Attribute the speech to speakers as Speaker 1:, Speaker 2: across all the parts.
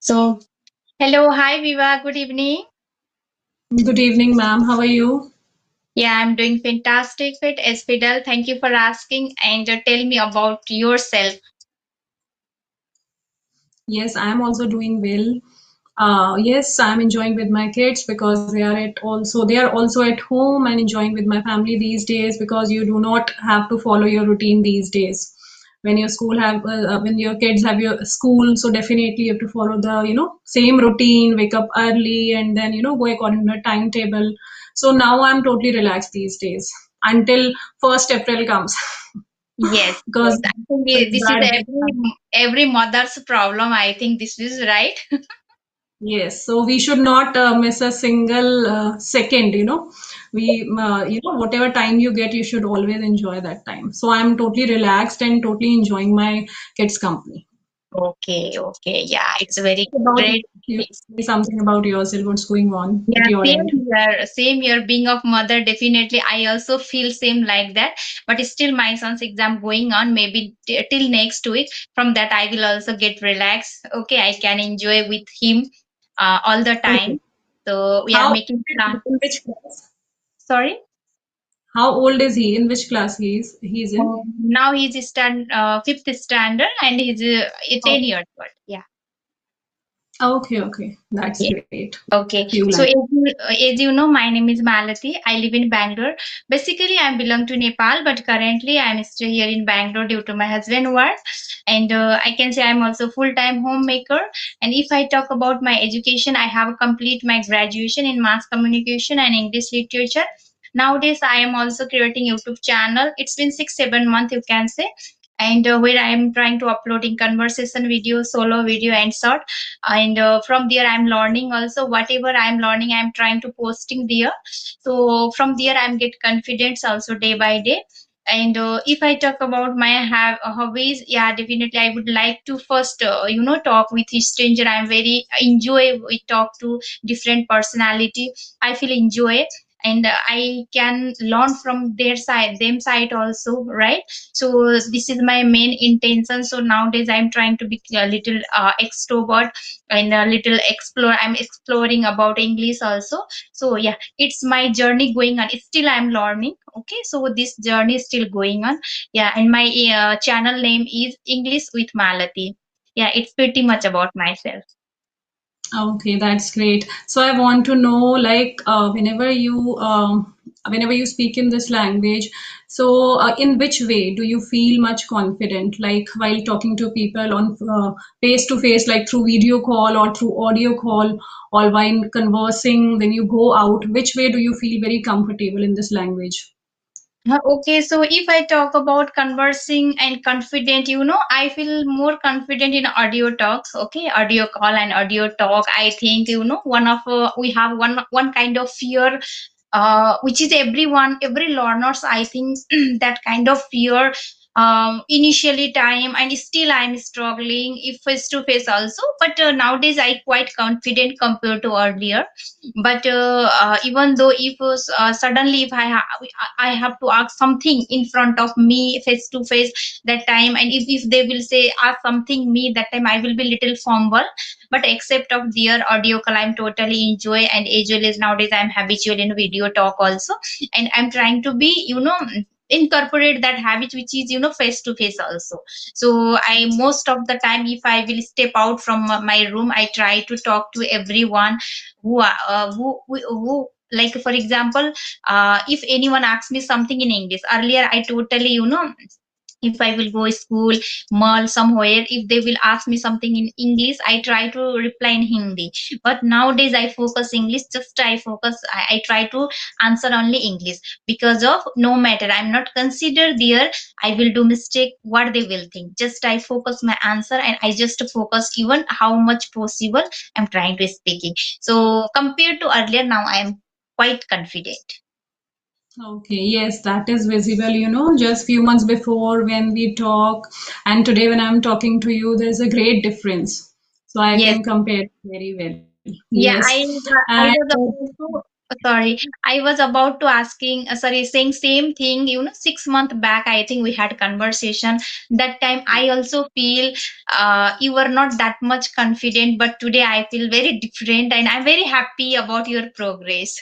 Speaker 1: So, hello, hi Viva, good evening.
Speaker 2: Good evening, ma'am. How are you?
Speaker 1: Yeah, I'm doing fantastic with Fidel. Thank you for asking and tell me about yourself.
Speaker 2: Yes, I am also doing well. Yes, I'm enjoying with my kids because they are also at home and enjoying with my family these days because you do not have to follow your routine these days. When your kids have your school, so definitely you have to follow the same routine, wake up early and then go according to the timetable. So now I'm totally relaxed these days until 1st April comes
Speaker 1: Yes, yes.
Speaker 2: because
Speaker 1: I think this is
Speaker 2: that
Speaker 1: every mother's problem. I think this is right.
Speaker 2: Yes, so we should not miss a single second, whatever time you get, you should always enjoy that time. So I'm totally relaxed and totally enjoying my kids' company.
Speaker 1: Okay, okay. Yeah, it's very
Speaker 2: What about you?
Speaker 1: great.
Speaker 2: You say something about yourself, what's going on at
Speaker 1: Yeah,
Speaker 2: your
Speaker 1: same
Speaker 2: end?
Speaker 1: here. Same here. Being of mother, definitely, I also feel same like that. But still, my son's exam going on. Maybe till next week. From that, I will also get relaxed. Okay, I can enjoy with him all the
Speaker 2: Okay.
Speaker 1: time. So we are
Speaker 2: How
Speaker 1: making plan.
Speaker 2: in which class?
Speaker 1: Sorry.
Speaker 2: How old is he? In which class he's in?
Speaker 1: Now he's fifth standard and he's 10 years old. Yeah.
Speaker 2: Okay, okay. That's
Speaker 1: Okay.
Speaker 2: great.
Speaker 1: Okay.
Speaker 2: You
Speaker 1: So
Speaker 2: like.
Speaker 1: as you know, my name is Malati. I live in Bangalore. Basically, I belong to Nepal, but currently I'm still here in Bangalore due to my husband work. And I can say I'm also full-time homemaker. And if I talk about my education, I have complete my graduation in mass communication and English literature. Nowadays, I am also creating YouTube channel. It's been 6, 7 months, you can say. And where I am trying to uploading conversation video, solo video, and short, and from there I'm learning also whatever I'm learning I'm trying to posting there. So from there I'm get confidence also day by day. And if I talk about my hobbies, yeah, definitely I would like to first talk with a stranger. I'm very enjoy we talk to different personality. I feel enjoy, and I can learn from their side them side also, right? So this is my main intention. So nowadays I'm trying to be a little extrovert and a little explore. I'm exploring about English also. So yeah, it's my journey going on. It's still I'm learning. Okay, so this journey is still going on. Yeah, and my channel name is English with Malati. Yeah, it's pretty much about myself.
Speaker 2: Okay, that's great. So I want to know, like, whenever you speak in this language, so in which way do you feel much confident? Like while talking to people on face to face, like through video call or through audio call, or while conversing when you go out, which way do you feel very comfortable in this language?
Speaker 1: Okay, so if I talk about conversing and confident, I feel more confident in audio talks. Okay, audio call and audio talk. I think one of we have one kind of fear, which is every learners. I think that kind of fear. Initially time and still I'm struggling if face to face also, but nowadays I quite confident compared to earlier. But even though if suddenly if I have to ask something in front of me face to face that time, and if they will say ask something me that time, I will be little fumble. But except of their audio call, I'm totally enjoy, and as well as nowadays I'm habitual in video talk also, and I'm trying to be incorporate that habit which is face to face also. So I most of the time if I will step out from my room, I try to talk to everyone who like for example, if anyone asks me something in English, earlier I totally if I will go school, mall somewhere, if they will ask me something in English, I try to reply in Hindi. But nowadays I focus English, just I try to answer only English, because of no matter I'm not considered there, I will do mistake, what they will think. Just I focus my answer, and I just focus even how much possible I'm trying to speaking. So compared to earlier, now I am quite confident.
Speaker 2: Okay, yes, that is visible, just few months before when we talk and today when I'm talking to you, there's a great difference. So I
Speaker 1: Yes.
Speaker 2: can compare very well. Yes.
Speaker 1: Yeah, I
Speaker 2: And
Speaker 1: was also Sorry, I was about to asking, sorry, saying same thing. 6 months back, I think we had conversation. That time, I also feel you were not that much confident, but today I feel very different, and I'm very happy about your progress.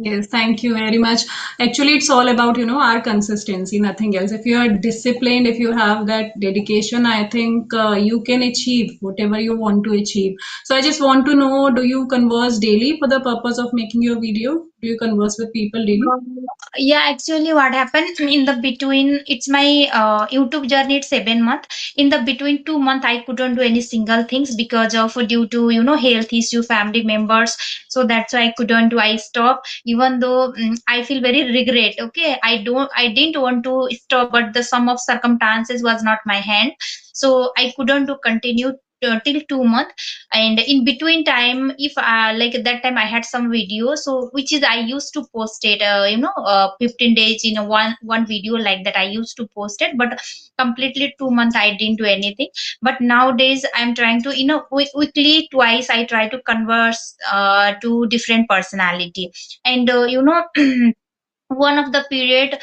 Speaker 2: Yes, thank you very much. Actually, it's all about, our consistency, nothing else. If you are disciplined, if you have that dedication, I think you can achieve whatever you want to achieve. So I just want to know, do you converse daily for the purpose of making your video? Do you converse with people daily?
Speaker 1: Um, yeah, actually, what happened in the between, it's my YouTube journey, it's 7 month. In the between 2 month, I couldn't do any single things because of due to health issue, family members. So that's why I couldn't do. I stop, even though I feel very regret. Okay, I didn't want to stop, but the sum of circumstances was not my hand, so I couldn't do continue. Till 2 month, and in between time, if like that time I had some video, so which is I used to post it 15 days in a one video, like that I used to post it, but completely 2 months I didn't do anything. But nowadays I'm trying to weekly twice I try to converse to different personality, and one of the period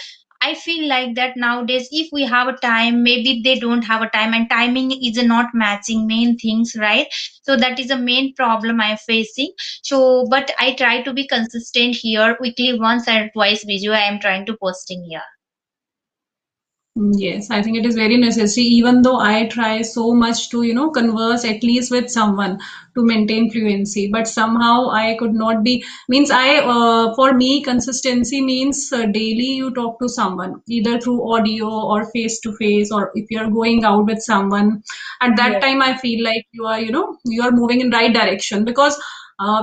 Speaker 1: I feel like that nowadays if we have a time, maybe they don't have a time, and timing is not matching main things, right? So that is a main problem I'm facing. So but I try to be consistent here, weekly once or twice video I am trying to posting here.
Speaker 2: Yes, I think it is very necessary, even though I try so much to, converse at least with someone to maintain fluency, but somehow I could not be, means for me, consistency means daily you talk to someone, either through audio or face to face, or if you're going out with someone, at that
Speaker 1: Yes.
Speaker 2: time I feel like you are moving in right direction because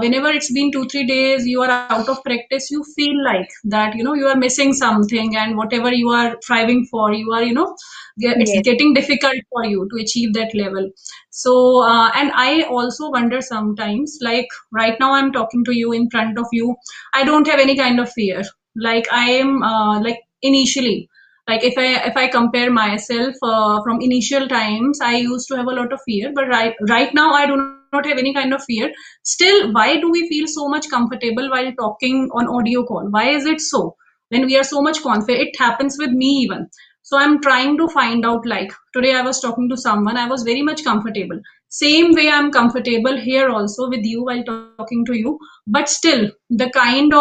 Speaker 2: whenever it's been 2 3 days you are out of practice, you feel like that you are missing something, and whatever you are striving for, you are it's
Speaker 1: Yes.
Speaker 2: getting difficult for you to achieve that level. So and I also wonder sometimes, like right now I'm talking to you in front of you, I don't have any kind of fear. Like I am like initially, like if I compare myself from initial times, I used to have a lot of fear, but right now I do not have any kind of fear. Still, why do we feel so much comfortable while talking on audio call? Why is it so? When we are so much confident, it happens with me even. So I'm trying to find out, like today I was talking to someone, I was very much comfortable. Same way I'm comfortable here also with you while talking to you, but still the kind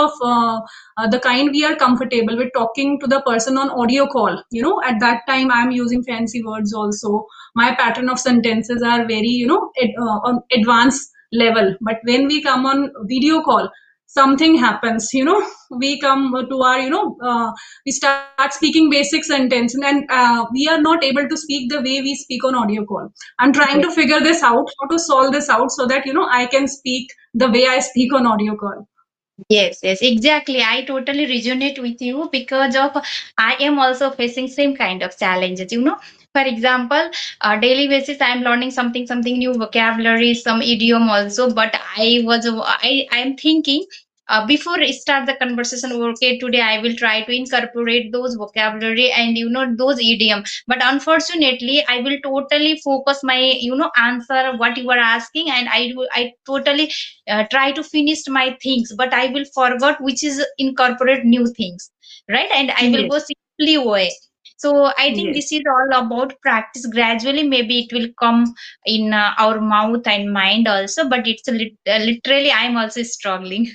Speaker 2: we are comfortable with talking to the person on audio call, at that time I'm using fancy words also. My pattern of sentences are very on advanced level, but when we come on video call, something happens, we come to our we start speaking basic sentence, and we are not able to speak the way we speak on audio call. I'm trying to figure this out, how to solve this out so that I can speak the way I speak on audio call.
Speaker 1: Yes, yes, exactly. I totally resonate with you because of I am also facing same kind of challenges. For example, daily basis I am learning something new vocabulary, some idiom also. But I am thinking before I start the conversation. Okay, today I will try to incorporate those vocabulary and those idiom. But unfortunately, I will totally focus my answer what you are asking, and I totally try to finish my things, but I will forget which is incorporate new things, right? And I will
Speaker 2: Yes,
Speaker 1: go simply away. So I think
Speaker 2: yes.
Speaker 1: this is all about practice. Gradually maybe it will come in our mouth and mind also, but it's literally I'm also struggling.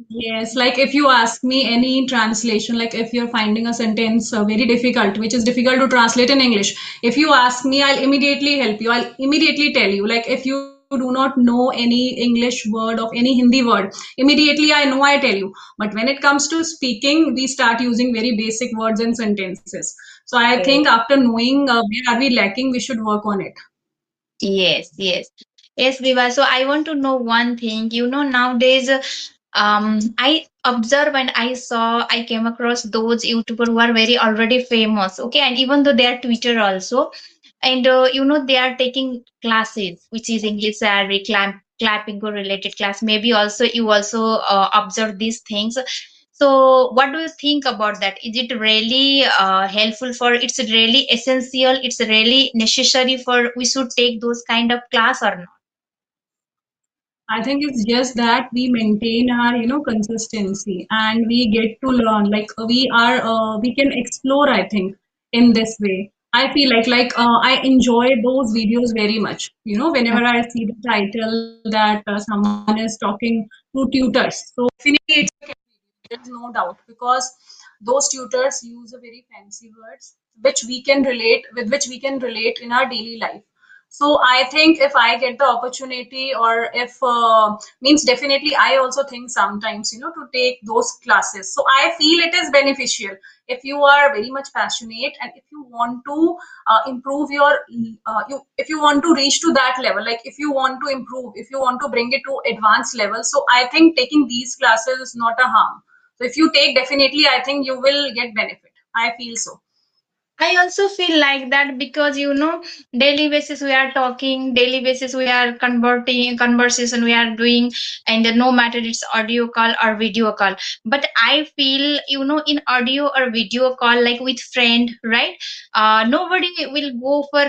Speaker 2: Yes, like if you ask me any translation, like if you're finding a sentence very difficult, which is difficult to translate in English, if you ask me, I'll immediately help you. I'll immediately tell you. Like if you do not know any English word of any Hindi word, immediately I know, I tell you. But when it comes to speaking, we start using very basic words and sentences. So I think after knowing where are we lacking, we should work on it.
Speaker 1: Yes, yes. Yes, Viva. So I want to know one thing. Nowadays, I observe and I came across those YouTubers who are very already famous. Okay, and even though they are Twitter also, and they are taking classes, which is English salary, clapping or related class. Maybe also you also observe these things. So what do you think about that? Is it really helpful for, it's really essential, it's really necessary for we should take those kind of class or not?
Speaker 2: I think it's just that we maintain our, consistency and we get to learn. Like we can explore, I think, in this way. I feel I enjoy those videos very much. Whenever I see the title that someone is talking to tutors, so definitely it's a cat video. There's no doubt because those tutors use a very fancy words which we can relate in our daily life. So I think if I get the opportunity, or if means definitely, I also think sometimes, to take those classes. So I feel it is beneficial if you are very much passionate, and if you want to improve your if you want to reach to that level, like if you want to improve, if you want to bring it to advanced level. So I think taking these classes is not a harm. So if you take, definitely, I think you will get benefit. I feel so.
Speaker 1: I also feel like that because daily basis we are talking, daily basis we are converting conversation we are doing, and no matter it's audio call or video call. But I feel in audio or video call, like with friend, right? Nobody will go for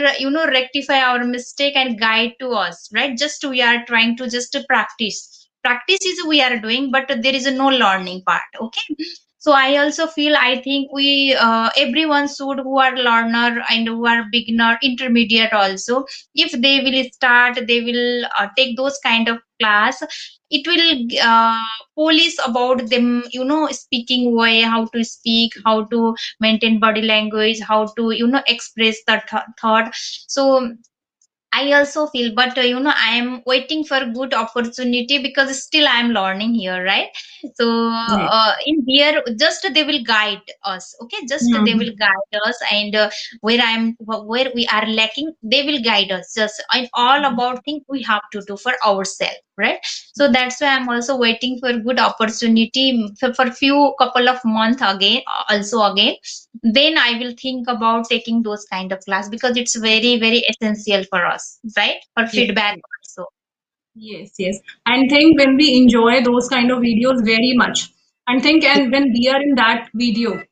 Speaker 1: rectify our mistake and guide to us, right? Just we are trying to just to practice. Practice is we are doing, but there is no learning part. Okay, so I also feel, I think we everyone should, who are learner and who are beginner intermediate also, if they will start, they will take those kind of class. It will polish about them, speaking way, how to speak, how to maintain body language, how to express the thought. So I also feel, but I am waiting for good opportunity because still I am learning here, right? So
Speaker 2: Yeah.
Speaker 1: in here, just they will guide us, okay? Just they will
Speaker 2: Mhm.
Speaker 1: guide us, and where we are lacking, they will guide us. Just and all about things we have to do for ourselves, right? So that's why I'm also waiting for good opportunity for few couple of months again, also again, then I will think about taking those kind of class because it's very, very essential for us, right? For
Speaker 2: Yes.
Speaker 1: feedback also.
Speaker 2: Yes, yes. And think when we enjoy those kind of videos very much, and think, and when we are in that video,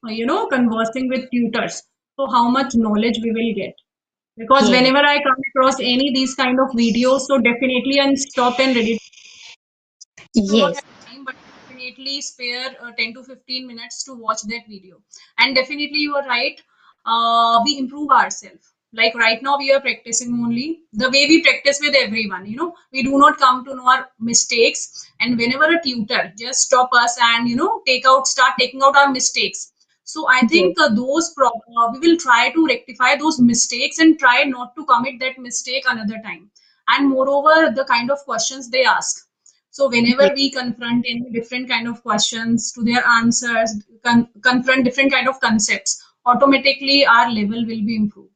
Speaker 2: conversing with tutors, so how much knowledge we will get. Because
Speaker 1: Yes,
Speaker 2: whenever I come across any these kind of videos, so definitely and stop and read it. Do not
Speaker 1: yes,
Speaker 2: have time, but definitely spare 10 to 15 minutes to watch that video. And definitely, you are right. We improve ourselves. Like right now, we are practicing only the way we practice with everyone. We do not come to know our mistakes. And whenever a tutor just stop us and start taking out our mistakes. So I
Speaker 1: yes,
Speaker 2: think we will try to rectify those mistakes and try not to commit that mistake another time. And moreover, the kind of questions they ask, so
Speaker 1: yes,
Speaker 2: whenever we confront any different kind of questions to their answers, confront different kind of concepts, automatically our level will be improved.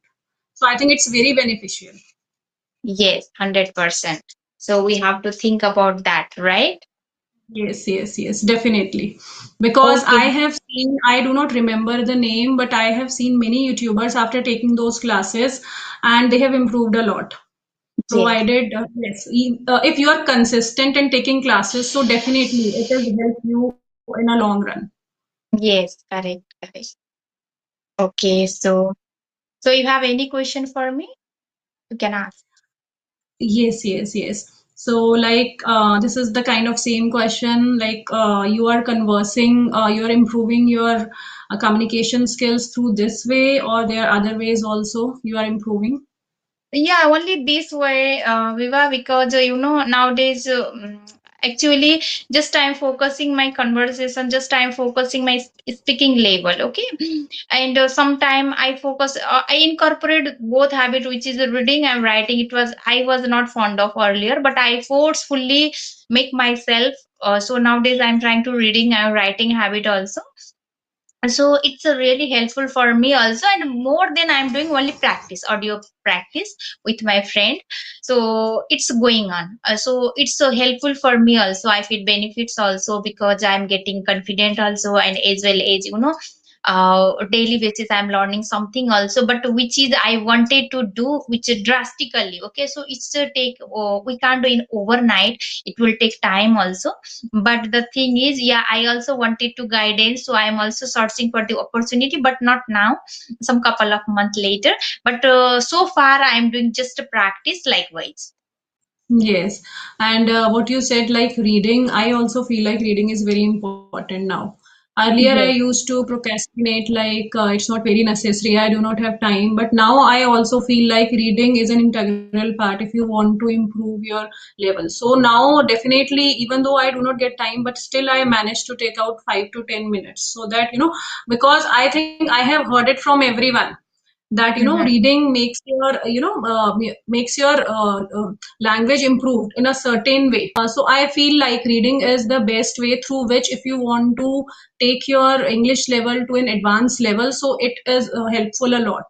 Speaker 2: So I think it's very beneficial.
Speaker 1: yes, 100%. So we have to think about that, right?
Speaker 2: Yes, yes, yes, definitely. Because
Speaker 1: Okay,
Speaker 2: I do not remember the name, but I have seen many YouTubers after taking those classes and they have improved a lot.
Speaker 1: yes,
Speaker 2: Provided, yes, if you are consistent and taking classes, so definitely it will help you in a long run.
Speaker 1: yes, correct, correct. Okay, so you have any question for me? You can ask.
Speaker 2: Yes, yes, yes. So, this is the kind of same question. You are conversing, you are improving your communication skills through this way, or there are other ways also you are improving.
Speaker 1: Yeah, only this way, Viva, because nowadays, actually, just I'm focusing my conversation, just I'm focusing my speaking level, okay? And sometime I focus, I incorporate both habit, which is reading and writing. I was not fond of earlier, but I forcefully make myself. So nowadays, I'm trying to reading and writing habit also. So it's really helpful for me also, and more than I'm doing only practice, audio practice with my friend. So it's going on. So it's so helpful for me also. I feel benefits also because I'm getting confident also, and as well as daily basis I'm learning something also, but which is I wanted to do, which is drastically. Okay, so it's a take, we can't do in overnight, it will take time also. But the thing is, yeah, I also wanted to guidance, so I am also searching for the opportunity, but not now, some couple of months later. But so far I am doing just a practice likewise.
Speaker 2: Yes, and what you said, like reading, I also feel like reading is very important now. Earlier, I
Speaker 1: Yes.
Speaker 2: used to procrastinate, like it's not very necessary, I do not have time. But now I also feel like reading is an integral part if you want to improve your level. So now, definitely, even though I do not get time, but still I manage to take out 5 to 10 minutes so that, because I think I have heard it from everyone that
Speaker 1: Mhm.
Speaker 2: reading makes your makes your language improved in a certain way. So I feel like reading is the best way through which, if you want to take your English level to an advanced level, so it is helpful a lot.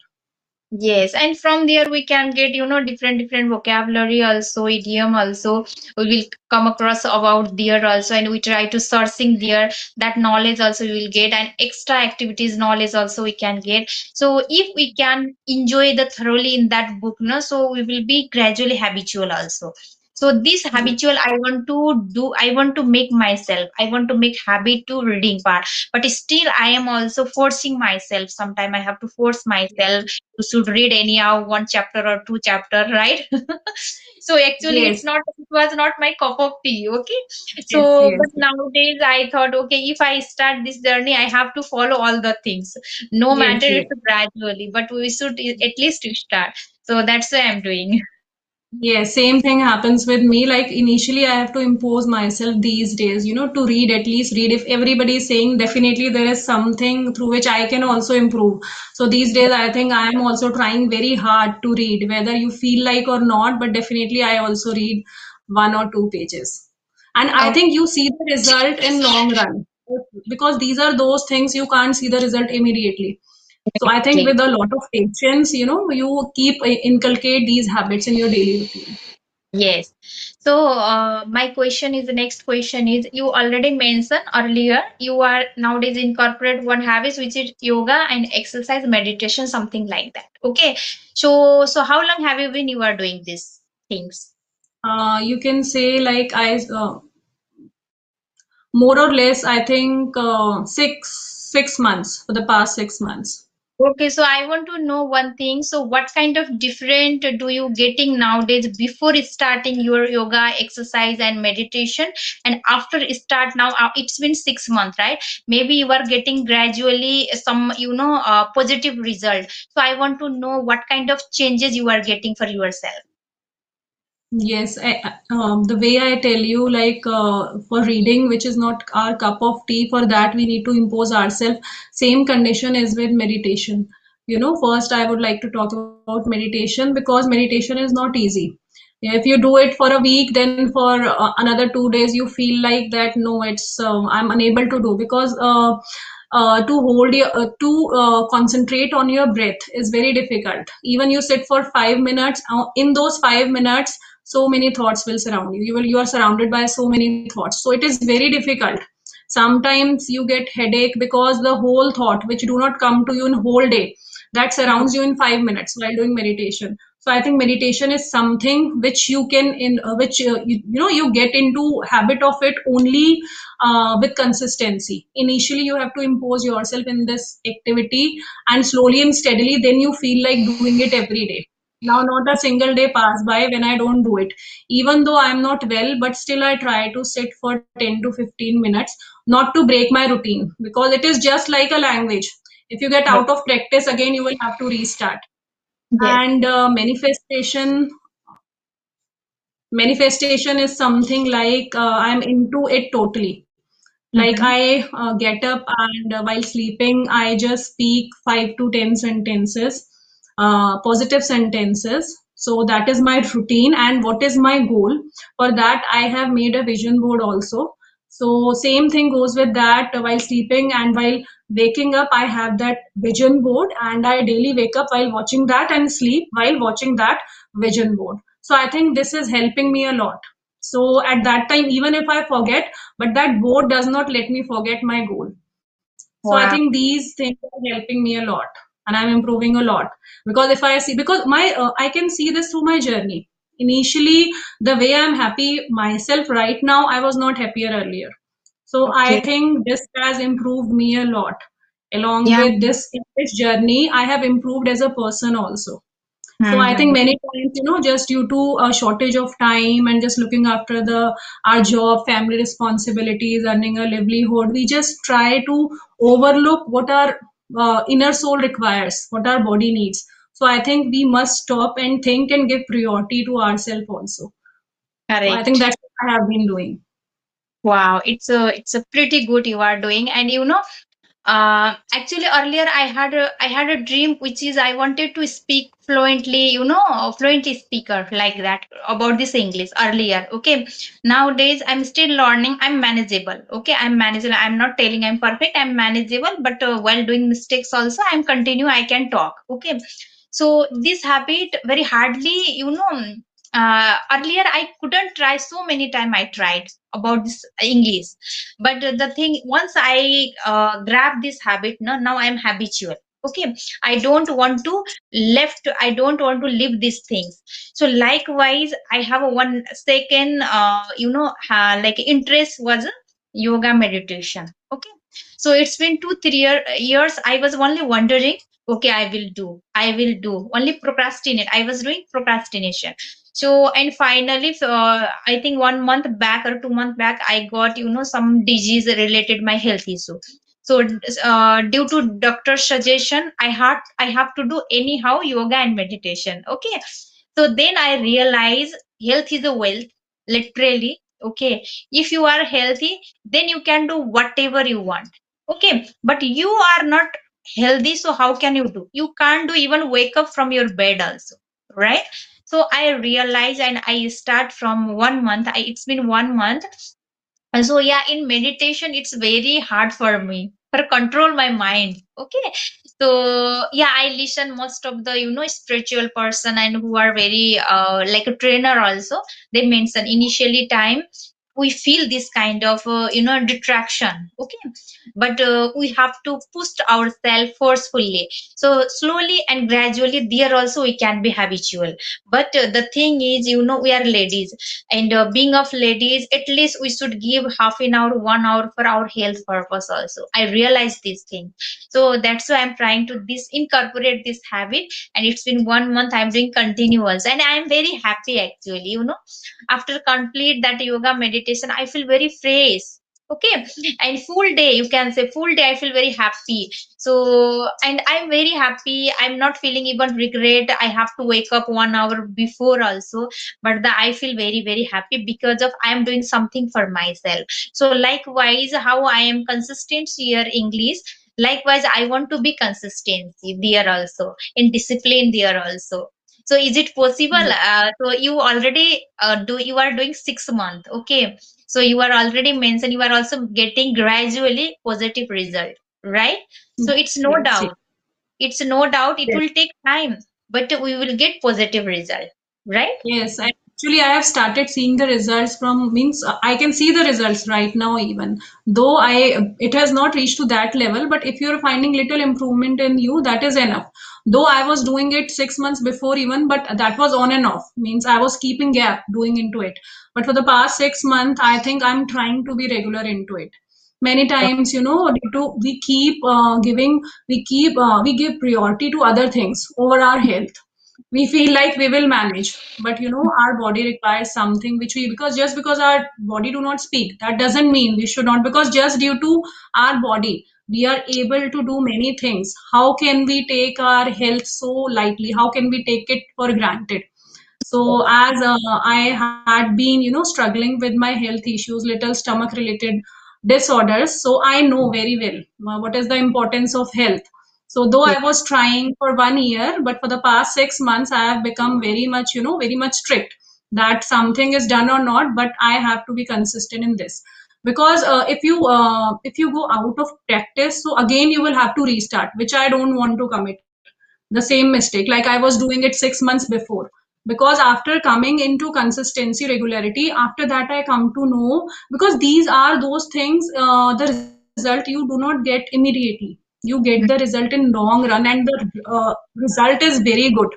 Speaker 1: Yes, and from there we can get, different vocabulary also, idiom also. We will come across about there also, and we try to sourcing there. That knowledge also we will get, and extra activities knowledge also we can get. So if we can enjoy the thoroughly in that book, no, so we will be gradually habitual also. So this habitual I want to do, I want to make myself, I want to make habit to reading part, but still I am also forcing myself. Sometime I have to force myself, you should read anyhow one chapter or two chapter, right? So actually
Speaker 2: Yes,
Speaker 1: it was not my cup of tea, okay.
Speaker 2: yes,
Speaker 1: So
Speaker 2: yes,
Speaker 1: but nowadays I thought, okay, if I start this journey I have to follow all the things, no
Speaker 2: yes,
Speaker 1: matter
Speaker 2: yes.
Speaker 1: it's gradually, but we should at least start. So that's what I'm doing.
Speaker 2: Yes, same thing happens with me. Like initially, I have to impose myself these days, to read, at least read. If everybody is saying, definitely there is something through which I can also improve. So these days, I think I am also trying very hard to read, whether you feel like or not, but definitely I also read 1 or 2 pages. And I
Speaker 1: Okay.
Speaker 2: think you see the result in long run, because these are those things you can't see the result immediately. So I think
Speaker 1: Exactly.
Speaker 2: with a lot of patience, you keep inculcate these habits in your daily routine.
Speaker 1: Yes. So, my question is the next question is, you already mentioned earlier you are nowadays incorporate one habit which is yoga and exercise meditation, something like that. Okay. So how long have you been you are doing these things?
Speaker 2: You can say like more or less, I think 6 months, for the past 6 months.
Speaker 1: Okay, so I want to know one thing. So, what kind of different do you getting nowadays before starting your yoga, exercise, and meditation, and after start now? It's been 6 months, right? Maybe you are getting gradually some, positive result. So, I want to know what kind of changes you are getting for yourself.
Speaker 2: Yes, the way I tell you, like for reading, which is not our cup of tea, for that we need to impose ourselves. Same condition is with meditation. First I would like to talk about meditation, because meditation is not easy. If you do it for a week, then for another 2 days you feel like that, no, it's I'm unable to do, because to concentrate on your breath is very difficult. Even you sit for 5 minutes, in those 5 minutes so many thoughts will surround you. You are surrounded by so many thoughts, so it is very difficult. Sometimes you get headache because the whole thought which do not come to you in whole day, that surrounds you in 5 minutes while doing meditation. So I think meditation is something which you can in which you get into habit of it only with consistency. Initially you have to impose yourself in this activity, and slowly and steadily then you feel like doing it every day. Now, not a single day pass by when I don't do it. Even though I'm not well, but still I try to sit for 10 to 15 minutes, not to break my routine, because it is just like a language. If you get
Speaker 1: Yes.
Speaker 2: out of practice again, you will have to restart.
Speaker 1: Yes.
Speaker 2: And manifestation is something like I'm into it totally. Like
Speaker 1: Mm-hmm.
Speaker 2: I get up, and while sleeping, I just speak 5 to 10 sentences, positive sentences. So that is my routine. And what is my goal? For that, I have made a vision board also. So same thing goes with that. While sleeping and while waking up, I have that vision board, and I daily wake up while watching that and sleep while watching that vision board. So I think this is helping me a lot. So at that time, even if I forget, but that board does not let me forget my goal. So I think
Speaker 1: Wow.
Speaker 2: these things are helping me a lot, and I'm improving a lot. Because if I see, because my I can see this through my journey. Initially, the way I'm happy myself right now, I was not happier earlier. So I
Speaker 1: Okay.
Speaker 2: think this has improved me a lot. Along
Speaker 1: Yeah.
Speaker 2: with this in this journey, I have improved as a person also. So I think
Speaker 1: Mm-hmm.
Speaker 2: many times, just due to a shortage of time and just looking after the our job, family responsibilities, earning a livelihood, we just try to overlook what our inner soul requires, what our body needs. So I think we must stop and think and give priority to ourselves also. So I think
Speaker 1: Correct.
Speaker 2: that's what I have been doing.
Speaker 1: Wow, it's a pretty good you are doing. And actually earlier I had a dream, which is I wanted to speak fluently, fluently speaker like that about this English earlier. Okay, nowadays I'm still learning. I'm manageable. Okay, I'm manageable. I'm not telling I'm perfect. I'm manageable, but while doing mistakes also I'm continue. I can talk. Okay, so this habit very hardly, earlier I couldn't try. So many time I tried about this English, but the thing, once I grab this habit, now I'm habitual. Okay, I don't want to leave these things. So likewise I have a one second, like interest was yoga meditation. Okay, so it's been 2 3 years I was only wondering, okay, I will do only procrastinate. I was doing procrastination. So, and finally, I think 1 month back or 2 months back, I got, some disease related my health issue. So, due to doctor's suggestion, I have to do anyhow yoga and meditation. Okay. So then I realize health is a wealth, literally. Okay. If you are healthy, then you can do whatever you want. Okay. But you are not healthy, so how can you do? You can't do even wake up from your bed also, right? So I realize, and I start from 1 month. It's been 1 month. And so yeah, in meditation it's very hard for me for control my mind. Okay, so yeah, I listen most of the spiritual person and who are very like a trainer also. They mention initially time we feel this kind of detraction. Okay, but we have to push ourselves forcefully. So slowly and gradually there also we can be habitual. But the thing is, we are ladies, and being of ladies, at least we should give half an hour, 1 hour for our health purpose also. I realize this thing. So that's why I'm trying to this incorporate this habit. And it's been 1 month I'm doing continuous, and I'm very happy actually. After complete that yoga meditation I feel very fresh. Okay, and full day, you can say full day I feel very happy. So, and I'm very happy. I'm not feeling even regret I have to wake up 1 hour before also. But I feel very very happy because of I am doing something for myself. So likewise, how I am consistent here English, likewise I want to be consistency there also, in discipline there also. So is it possible?
Speaker 2: Yes,
Speaker 1: So you already do you are doing 6 months. Okay, so you are already mentioned you are also getting gradually positive result, right? So it's no
Speaker 2: yes,
Speaker 1: doubt, it
Speaker 2: yes.
Speaker 1: will take time, but we will get positive result, right?
Speaker 2: Yes, and actually I have started seeing the results from means I can see the results right now even though I it has not reached to that level, but if you're finding little improvement in you, that is enough. Though I was doing it 6 months before even, but that was on and off, means I was keeping gap doing into it. But for the past 6 months, I think I'm trying to be regular into it. Many times, due to we give priority to other things over our health. We feel like we will manage, but our body requires something which we, because just because our body do not speak, that doesn't mean we should not, because just due to our body we are able to do many things. How can we take our health so lightly? How can we take it for granted? So as I had been, struggling with my health issues, little stomach related disorders, so I know very well what is the importance of health. So though
Speaker 1: Yeah.
Speaker 2: I was trying for 1 year, but for the past 6 months, I have become very much, very much strict that something is done or not, but I have to be consistent in this. Because if you go out of practice, so again you will have to restart, which I don't want to commit the same mistake like I was doing it 6 months before. Because after coming into consistency, regularity, after that I come to know, because these are those things, the result you do not get immediately. You get the
Speaker 1: Mm.
Speaker 2: result in long run, and the result is very good.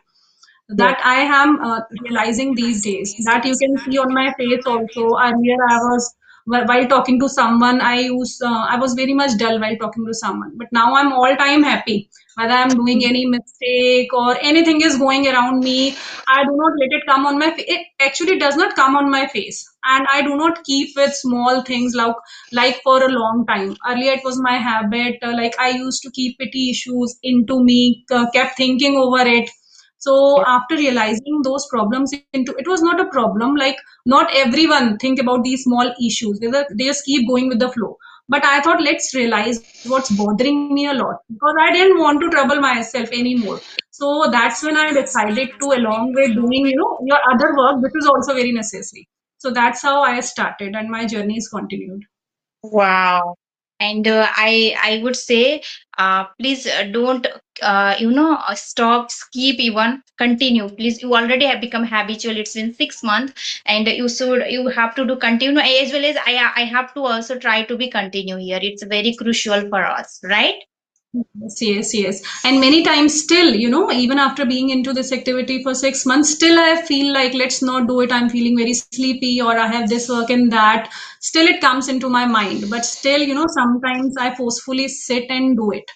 Speaker 2: That
Speaker 1: Yes.
Speaker 2: I am realizing these days. That you can see on my face also. Earlier, I was while talking to someone, I was very much dull while talking to someone. But now I'm all time happy. Whether I'm doing any mistake or anything is going around me, I do not let it come on my face. It actually does not come on my face. And I do not keep with small things like for a long time. Earlier it was my habit. Like I used to keep petty issues into me, kept thinking over it. So after realizing those problems into, it was not a problem. Like not everyone think about these small issues. They just keep going with the flow. But I thought, let's realize what's bothering me a lot, because I didn't want to trouble myself anymore. So that's when I decided to, along with doing, your other work, which is also very necessary. So that's how I started, and my journey is continued.
Speaker 1: Wow. And I would say, please don't, stop, skip, even continue. Please, you already have become habitual. It's been 6 months, and you have to do continue, as well as I have to also try to be continue here. It's very crucial for us, right?
Speaker 2: Yes, yes, yes. And many times still, even after being into this activity for 6 months, still I feel like let's not do it. I'm feeling very sleepy, or I have this work and that. Still it comes into my mind. But still, sometimes I forcefully sit and do it.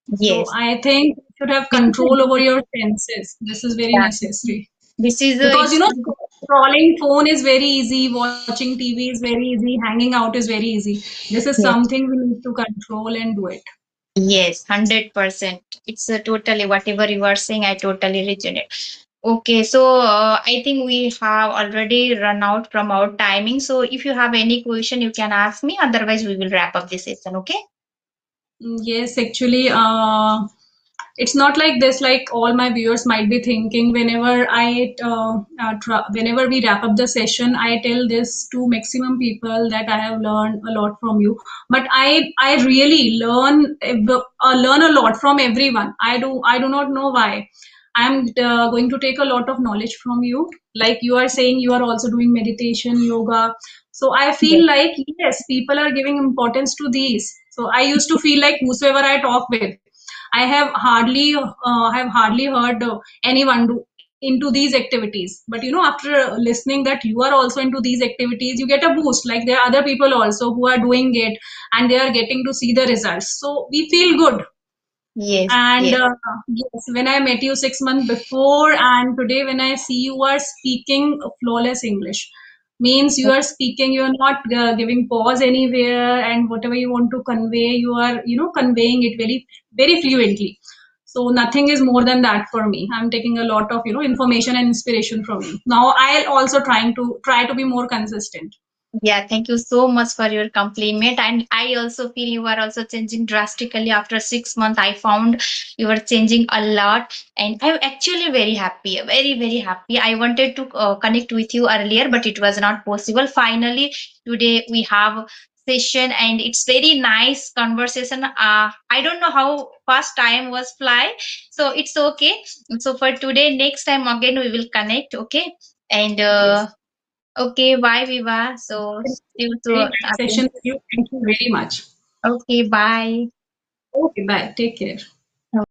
Speaker 2: So
Speaker 1: Yes.
Speaker 2: I think you should have
Speaker 1: This is
Speaker 2: control over your senses. This is very
Speaker 1: yeah,
Speaker 2: necessary.
Speaker 1: this is
Speaker 2: Because,
Speaker 1: it's
Speaker 2: scrolling phone is very easy, watching TV is very easy, hanging out is very easy. This is
Speaker 1: yes.
Speaker 2: something we need to control and do it.
Speaker 1: Yes, 100%. It's totally whatever you are saying, I totally resonate. Okay, so I think we have already run out from our timing. So if you have any question, you can ask me. Otherwise, we will wrap up this session. Okay?
Speaker 2: Yes, actually, it's not like this. Like all my viewers might be thinking, whenever we wrap up the session, I tell this to maximum people that I have learned a lot from you. But I really learn a lot from everyone. I do not know why. I'm going to take a lot of knowledge from you. Like you are saying, you are also doing meditation, yoga. So I
Speaker 1: Yes.
Speaker 2: feel like, yes, people are giving importance to these. So I used to feel like whosoever I talk with, I have hardly heard anyone do into these activities. But after listening that you are also into these activities, you get a boost. Like there are other people also who are doing it, and they are getting to see the results. So we feel good.
Speaker 1: Yes.
Speaker 2: And
Speaker 1: Yes.
Speaker 2: yes, when I met you 6 months before, and today when I see you are speaking flawless English, means you are speaking, you are not giving pause anywhere, and whatever you want to convey, you are, conveying it very, very fluently. So nothing is more than that for me. I'm taking a lot of, information and inspiration from you. Now I'll also try to be more consistent.
Speaker 1: Yeah, thank you so much for your compliment. And I also feel you are also changing drastically after 6 months. I found you are changing a lot, and I'm actually very happy, very, very happy. I wanted to connect with you earlier, but it was not possible. Finally, today we have session, and it's very nice conversation. I don't know how fast time was fly, so it's okay. So for today, next time again we will connect. Okay, and
Speaker 2: Yes.
Speaker 1: okay, bye, Viva. So, see you
Speaker 2: Very
Speaker 1: soon
Speaker 2: nice
Speaker 1: again.
Speaker 2: session with you. Thank you very much.
Speaker 1: Okay, bye.
Speaker 2: Okay, bye. Take care.